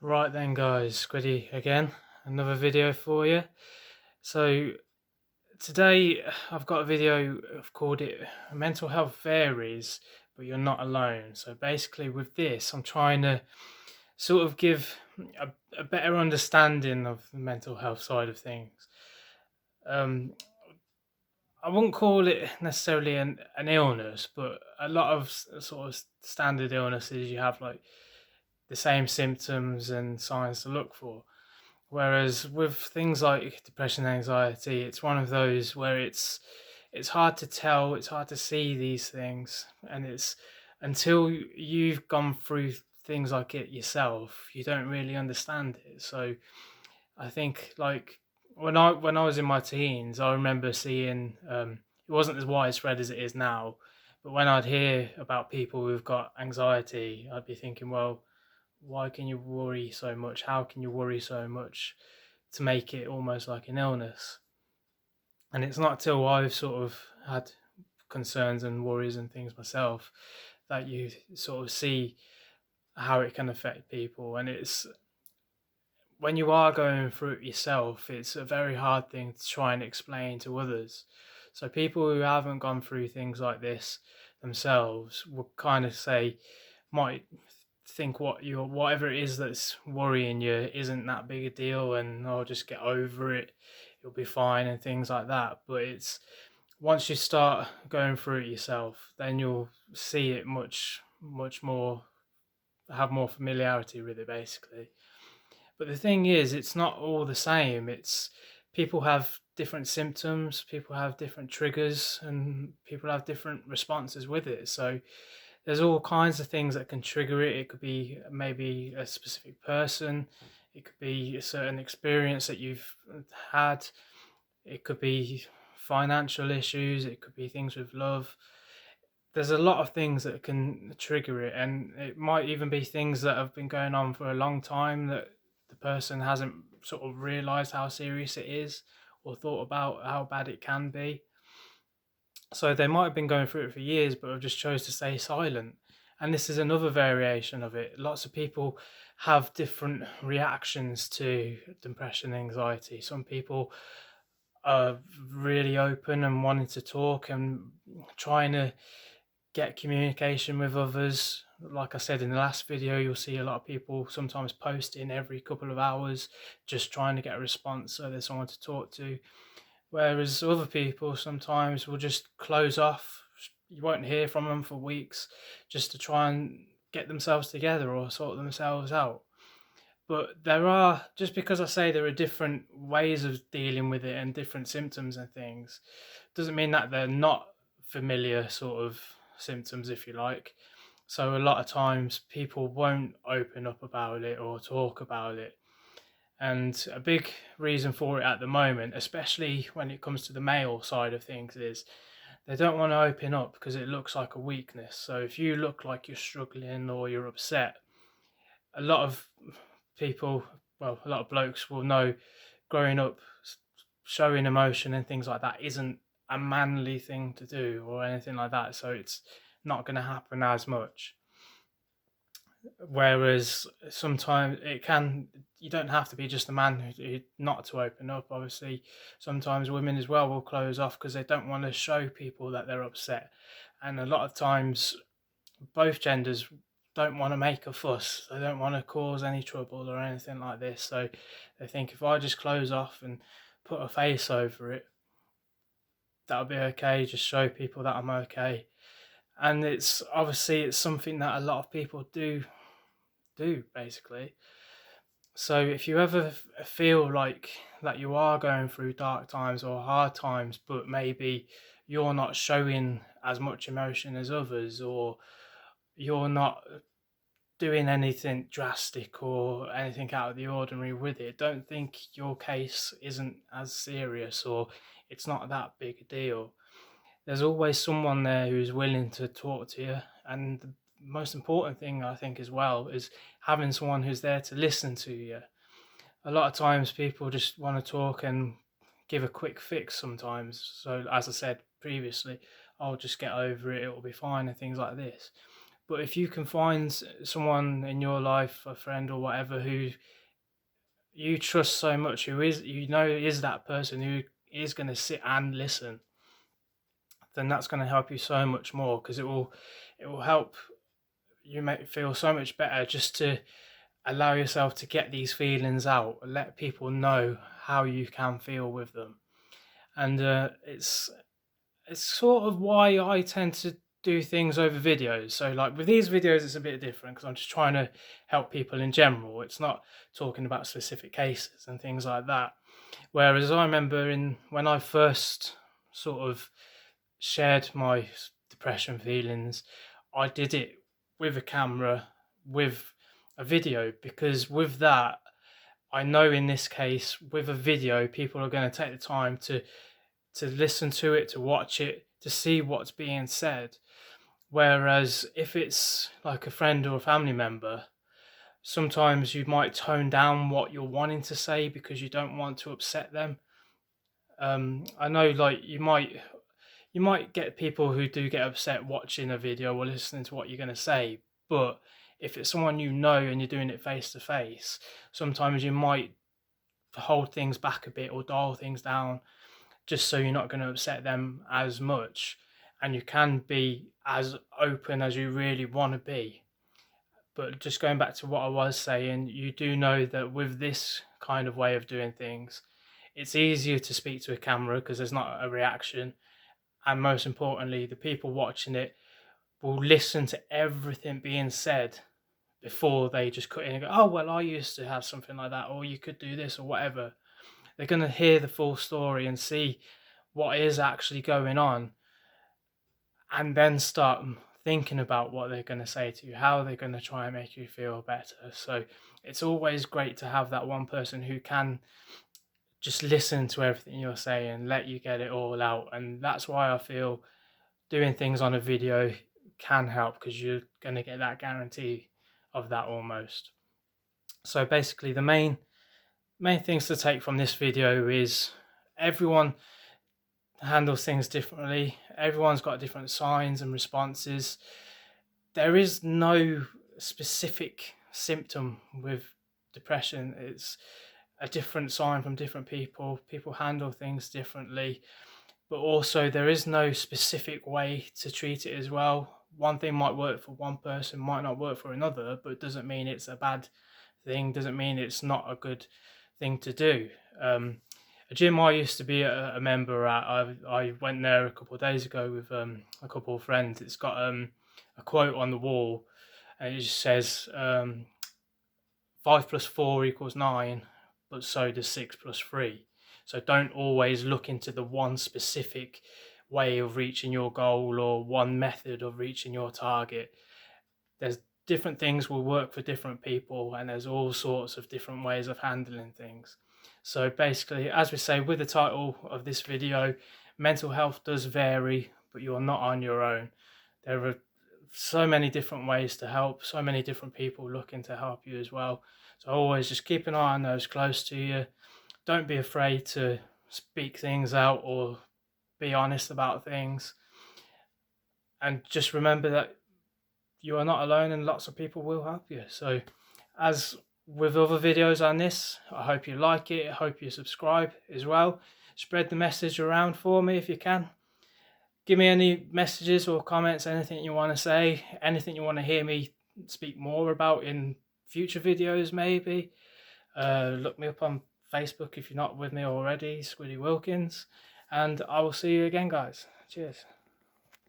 Right then, guys, Squiddy again, another video for you. So today I've got a video. I've called it "Mental Health Varies, but You're Not Alone." So basically, with this, I'm trying to sort of give a better understanding of the mental health side of things. Um, I wouldn't call it necessarily an illness, but a lot of sort of standard illnesses you have like the same symptoms and signs to look for. Whereas with things like depression and anxiety, it's one of those where it's hard to tell, it's hard to see these things, and it's until you've gone through things like it yourself, you don't really understand it. So I think like when I was in my teens, I remember seeing it wasn't as widespread as it is now, but when I'd hear about people who've got anxiety, I'd be thinking, well, why can you worry so much? How can you worry so much to make it almost like an illness? And it's not till I've sort of had concerns and worries and things myself that you sort of see how it can affect people. And it's when you are going through it yourself, it's a very hard thing to try and explain to others. So people who haven't gone through things like this themselves will kind of say, might think whatever it is that's worrying you isn't that big a deal, and I'll just get over it. It'll be fine and things like that. But it's once you start going through it yourself, then you'll see it much more, have more familiarity with it basically. But the thing is, it's not all the same. It's people have different symptoms, people have different triggers, and people have different responses with it. So there's all kinds of things that can trigger it. It could be maybe a specific person, it could be a certain experience that you've had, it could be financial issues, it could be things with love. There's a lot of things that can trigger it, and it might even be things that have been going on for a long time that the person hasn't sort of realized how serious it is or thought about how bad it can be. So they might have been going through it for years, but have just chose to stay silent. And this is another variation of it. Lots of people have different reactions to depression and anxiety. Some people are really open and wanting to talk and trying to get communication with others. Like I said in the last video, you'll see a lot of people sometimes posting every couple of hours, just trying to get a response so there's someone to talk to. Whereas other people sometimes will just close off. You won't hear from them for weeks just to try and get themselves together or sort themselves out. But there are, just because I say there are different ways of dealing with it and different symptoms and things, doesn't mean that they're not familiar sort of symptoms, if you like. So a lot of times people won't open up about it or talk about it. And a big reason for it at the moment, especially when it comes to the male side of things, is they don't want to open up because it looks like a weakness. So if you look like you're struggling or you're upset, a lot of people, well, a lot of blokes will know growing up, showing emotion and things like that isn't a manly thing to do or anything like that. So it's not going to happen as much. Whereas sometimes it can, you don't have to be just a man not to open up. Obviously, sometimes women as well will close off because they don't want to show people that they're upset. And a lot of times, both genders don't want to make a fuss. They don't want to cause any trouble or anything like this. So they think if I just close off and put a face over it, that'll be okay. Just show people that I'm okay. And it's obviously it's something that a lot of people do basically. So if you ever feel like that you are going through dark times or hard times, but maybe you're not showing as much emotion as others, or you're not doing anything drastic or anything out of the ordinary with it, don't think your case isn't as serious or it's not that big a deal. There's always someone there who's willing to talk to you. And the most important thing, I think, as well, is having someone who's there to listen to you. A lot of times people just want to talk and give a quick fix sometimes. So, as I said previously, I'll just get over it, it'll be fine, and things like this. But if you can find someone in your life, a friend or whatever, who you trust so much, who is, you know, is that person who is going to sit and listen, then that's going to help you so much more, because it will help you make feel so much better just to allow yourself to get these feelings out, let people know how you can feel with them. And it's sort of why I tend to do things over videos. So like with these videos, it's a bit different because I'm just trying to help people in general. It's not talking about specific cases and things like that. Whereas I remember when I first sort of shared my depression feelings, I did it with a camera, with a video, because with that, I know in this case, with a video, people are going to take the time to listen to it, to watch it, to see what's being said. Whereas if it's like a friend or a family member, sometimes you might tone down what you're wanting to say because you don't want to upset them. I know, like you might get people who do get upset watching a video or listening to what you're going to say, but if it's someone you know and you're doing it face to face, sometimes you might hold things back a bit or dial things down just so you're not going to upset them as much, and you can be as open as you really want to be. But just going back to what I was saying, you do know that with this kind of way of doing things, it's easier to speak to a camera because there's not a reaction, and most importantly, the people watching it will listen to everything being said before they just cut in and go, oh, well, I used to have something like that, or you could do this, or whatever. They're going to hear the full story and see what is actually going on, and then start thinking about what they're going to say to you, how they're going to try and make you feel better. So it's always great to have that one person who can just listen to everything you're saying, let you get it all out. And that's why I feel doing things on a video can help, because you're going to get that guarantee of that almost. So basically the main things to take from this video is everyone handles things differently. Everyone's got different signs and responses. There is no specific symptom with depression. It's a different sign from different people. People handle things differently, but also there is no specific way to treat it as well. One thing might work for one person, might not work for another, but it doesn't mean it's a bad thing, doesn't mean it's not a good thing to do. A gym I used to be a member at, I went there a couple of days ago with a couple of friends. It's got a quote on the wall, and it just says 5 plus 4 equals 9, but so does 6 plus 3. So don't always look into the one specific way of reaching your goal or one method of reaching your target. There's different things will work for different people, and there's all sorts of different ways of handling things. So basically, as we say with the title of this video, mental health does vary, but you're not on your own. There are so many different ways to help, so many different people looking to help you as well. So always just keep an eye on those close to you. Don't be afraid to speak things out or be honest about things. And just remember that you are not alone, and lots of people will help you. So as with other videos on this, I hope you like it. I hope you subscribe as well. Spread the message around for me if you can. Give me any messages or comments, anything you want to say, anything you want to hear me speak more about in future videos maybe. Look me up on Facebook if you're not with me already, Squiddy Wilkins. And I will see you again, guys. Cheers.